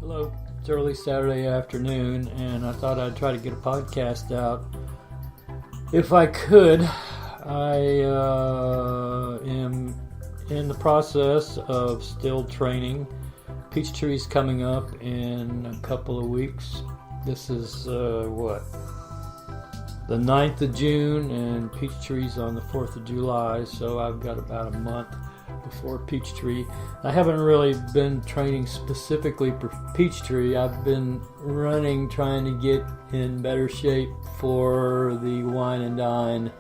Hello, it's early Saturday afternoon, and I thought I'd try to get a podcast out. If I could, I am in the process of still training. Peachtree's coming up in a couple of weeks. This is, the 9th of June, and Peachtree's on the 4th of July, so I've got about a month before Peachtree. I haven't really been training specifically for Peachtree. I've been running, trying to get in better shape for the Wine and Dine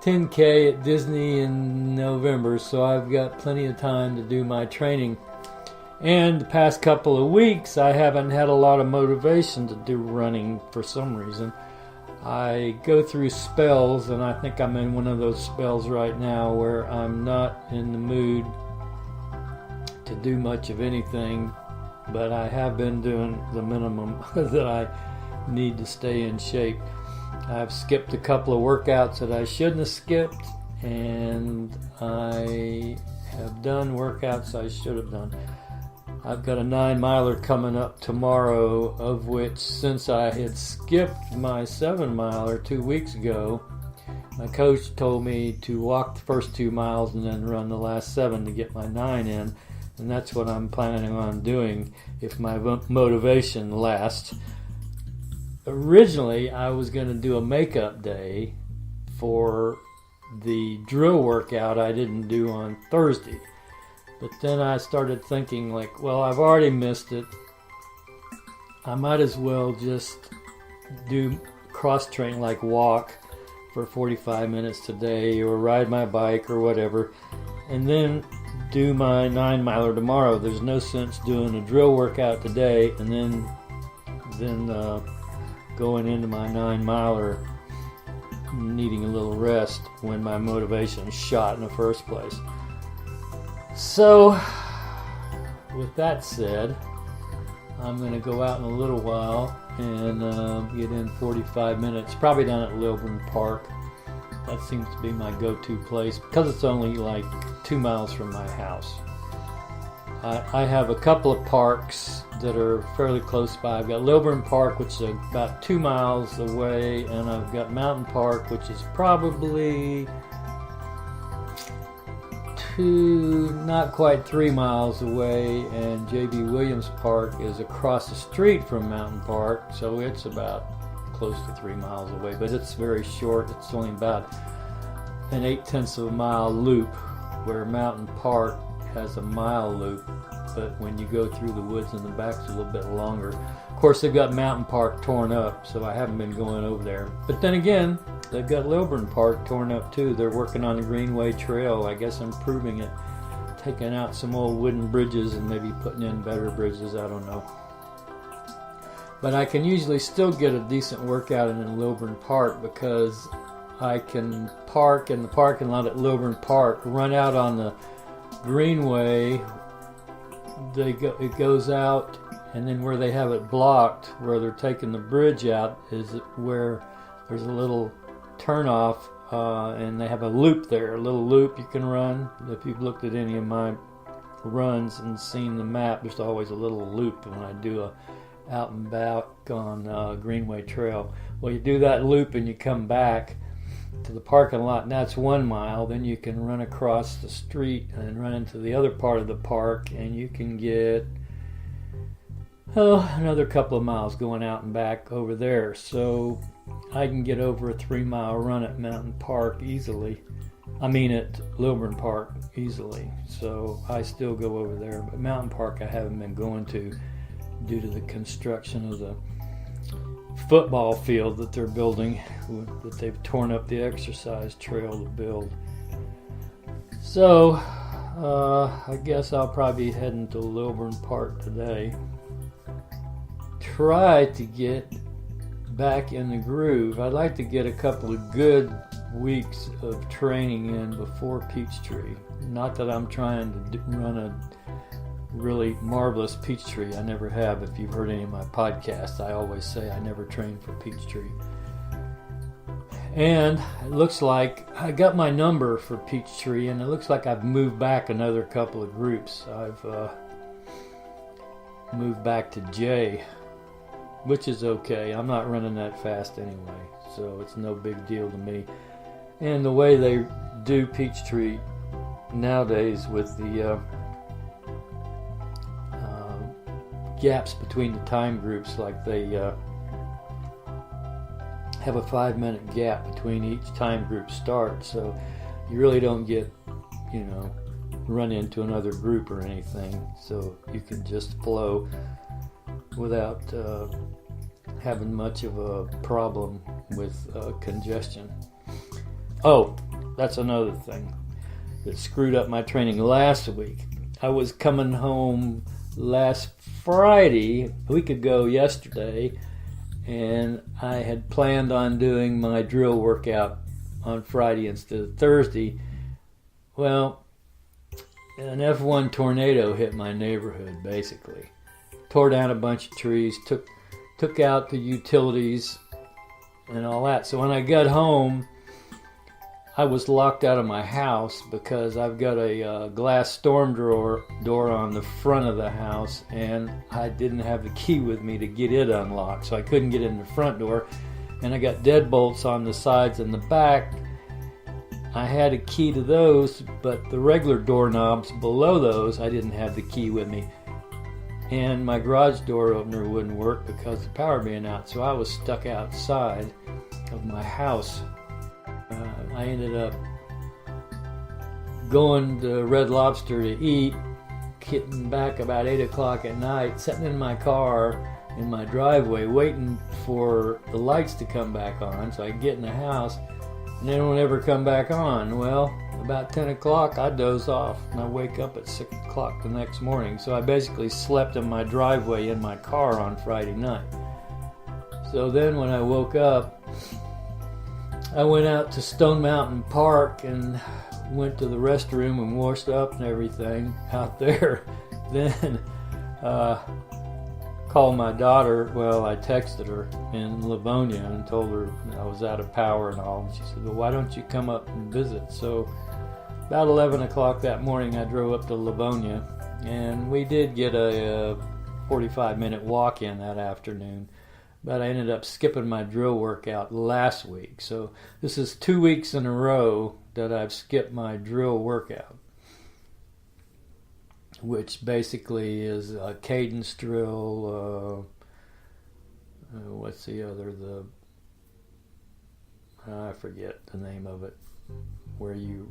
10K at Disney in November, so I've got plenty of time to do my training. And the past couple of weeks, I haven't had a lot of motivation to do running for some reason. I go through spells, and I think I'm in one of those spells right now where I'm not in the mood to do much of anything, but I have been doing the minimum that I need to stay in shape. I've skipped a couple of workouts that I shouldn't have skipped, and I have done workouts I should have done. I've got a 9-miler coming up tomorrow, of which, since I had skipped my 7-miler 2 weeks ago, my coach told me to walk the first 2 miles and then run the last 7 to get my 9 in, and that's what I'm planning on doing if my motivation lasts. Originally, I was going to do a makeup day for the drill workout I didn't do on Thursday. But then I started thinking, well, I've already missed it. I might as well just do cross-train, walk for 45 minutes today or ride my bike or whatever, and then do my 9-miler tomorrow. There's no sense doing a drill workout today and then going into my 9-miler needing a little rest when my motivation is shot in the first place. So, with that said, I'm going to go out in a little while and get in 45 minutes, probably down at Lilburn Park. That seems to be my go-to place because it's only 2 miles from my house. I have a couple of parks that are fairly close by. I've got Lilburn Park, which is about 2 miles away, and I've got Mountain Park, which is probably not quite 3 miles away, and J.B. Williams Park is across the street from Mountain Park, so it's about close to 3 miles away, but it's very short. It's only about an 0.8 of a mile loop, where Mountain Park has a mile loop, but when you go through the woods in the back, it's a little bit longer. Of course, they've got Mountain Park torn up, so I haven't been going over there. But then again, they've got Lilburn Park torn up too. They're working on the Greenway Trail, I guess improving it, taking out some old wooden bridges and maybe putting in better bridges, I don't know. But I can usually still get a decent workout in Lilburn Park because I can park in the parking lot at Lilburn Park, run out on the Greenway. It goes out, and then where they have it blocked, where they're taking the bridge out, is where there's a little turnoff, and they have a loop there, a little loop you can run. If you've looked at any of my runs and seen the map, there's always a little loop when I do a out and back on Greenway Trail. Well, you do that loop and you come back to the parking lot, and that's 1 mile. Then you can run across the street and run into the other part of the park, and you can get another couple of miles going out and back over there. So I can get over a 3-mile run at Mountain Park easily. At Lilburn Park easily. So I still go over there. But Mountain Park I haven't been going to due to the construction of the football field that they're building, that they've torn up the exercise trail to build. So I guess I'll probably be heading to Lilburn Park today. Try to get back in the groove. I'd like to get a couple of good weeks of training in before Peachtree. Not that I'm trying to run a really marvelous Peachtree. I never have. If you've heard any of my podcasts, I always say I never trained for Peachtree. And it looks like I got my number for Peachtree, and it looks like I've moved back another couple of groups. I've moved back to J, which is okay. I'm not running that fast anyway, so it's no big deal to me. And the way they do Peachtree nowadays with the gaps between the time groups, like they have a 5-minute gap between each time group start, so you really don't get, run into another group or anything, so you can just flow without having much of a problem with congestion. Oh, that's another thing that screwed up my training last week. I was coming home last Friday, a week ago yesterday, and I had planned on doing my drill workout on Friday instead of Thursday. Well, an F1 tornado hit my neighborhood, basically. Tore down a bunch of trees, took out the utilities and all that. So when I got home, I was locked out of my house because I've got a glass storm door on the front of the house, and I didn't have the key with me to get it unlocked, so I couldn't get in the front door. And I got deadbolts on the sides and the back. I had a key to those, but the regular doorknobs below those, I didn't have the key with me. And my garage door opener wouldn't work because of the power being out, so I was stuck outside of my house. I ended up going to Red Lobster to eat, getting back about 8 o'clock at night, sitting in my car in my driveway waiting for the lights to come back on so I could get in the house, and they don't ever come back on. Well, about 10 o'clock I doze off and I wake up at 6 o'clock the next morning, so I basically slept in my driveway in my car on Friday night. So then when I woke up, I went out to Stone Mountain Park and went to the restroom and washed up and everything out there. Then called my daughter. Well, I texted her in Livonia and told her I was out of power and all. And she said, well, why don't you come up and visit? So about 11 o'clock that morning, I drove up to Livonia, and we did get a 45-minute walk in that afternoon. But I ended up skipping my drill workout last week. So this is 2 weeks in a row that I've skipped my drill workout, which basically is a cadence drill. What's the other? I forget the name of it, where you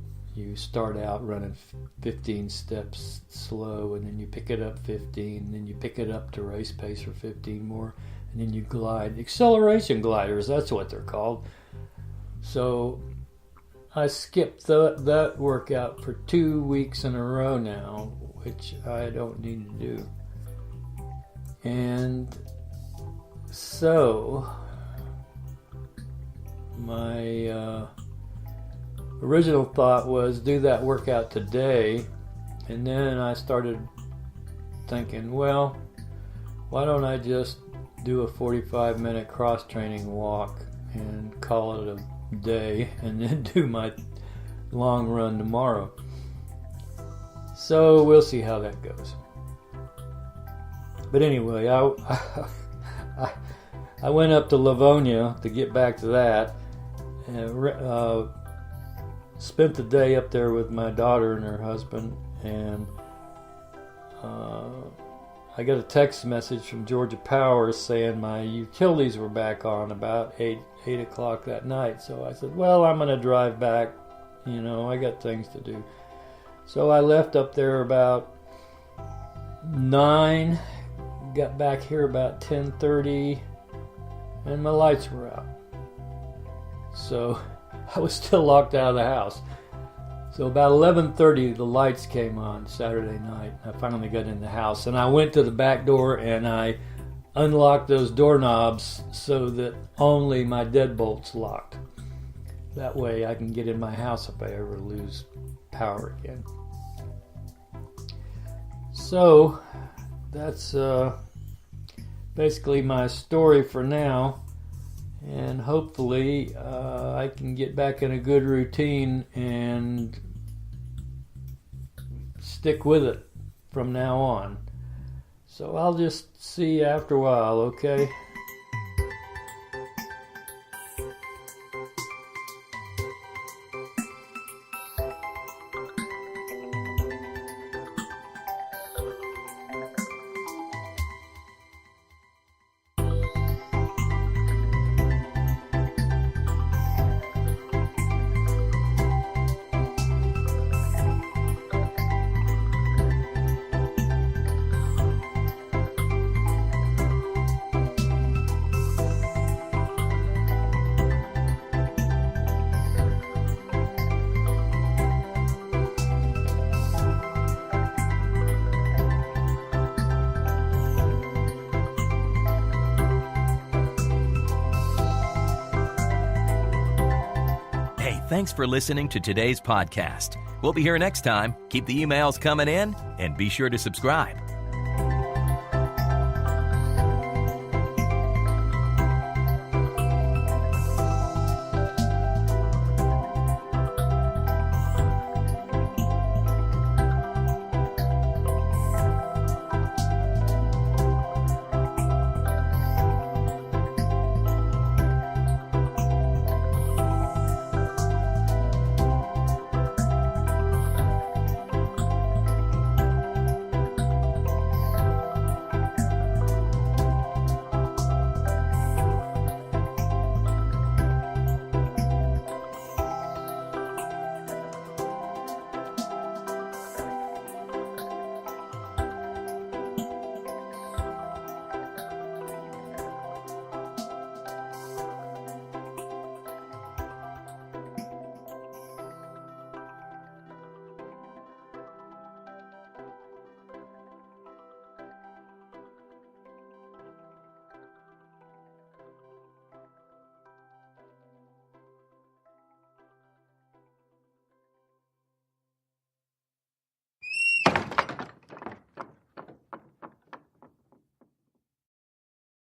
start out running 15 steps slow, and then you pick it up 15, and then you pick it up to race pace for 15 more. And then you glide. Acceleration gliders, that's what they're called. So I skipped that workout for 2 weeks in a row now, which I don't need to do. And so my original thought was do that workout today, and then I started thinking, well, why don't I just do a 45-minute cross-training walk and call it a day, and then do my long run tomorrow. So we'll see how that goes. But anyway, I went up to Livonia to get back to that, and spent the day up there with my daughter and her husband, and I got a text message from Georgia Power saying my utilities were back on about 8 o'clock that night. So I said, well, I'm going to drive back. I got things to do. So I left up there about 9, got back here about 10:30, and my lights were out. So I was still locked out of the house. So about 11:30, the lights came on Saturday night. I finally got in the house, and I went to the back door and I unlocked those doorknobs so that only my deadbolt's locked. That way I can get in my house if I ever lose power again. So that's basically my story for now, and hopefully I can get back in a good routine and stick with it from now on. So I'll just see you after a while, okay? Thanks for listening to today's podcast. We'll be here next time. Keep the emails coming in and be sure to subscribe.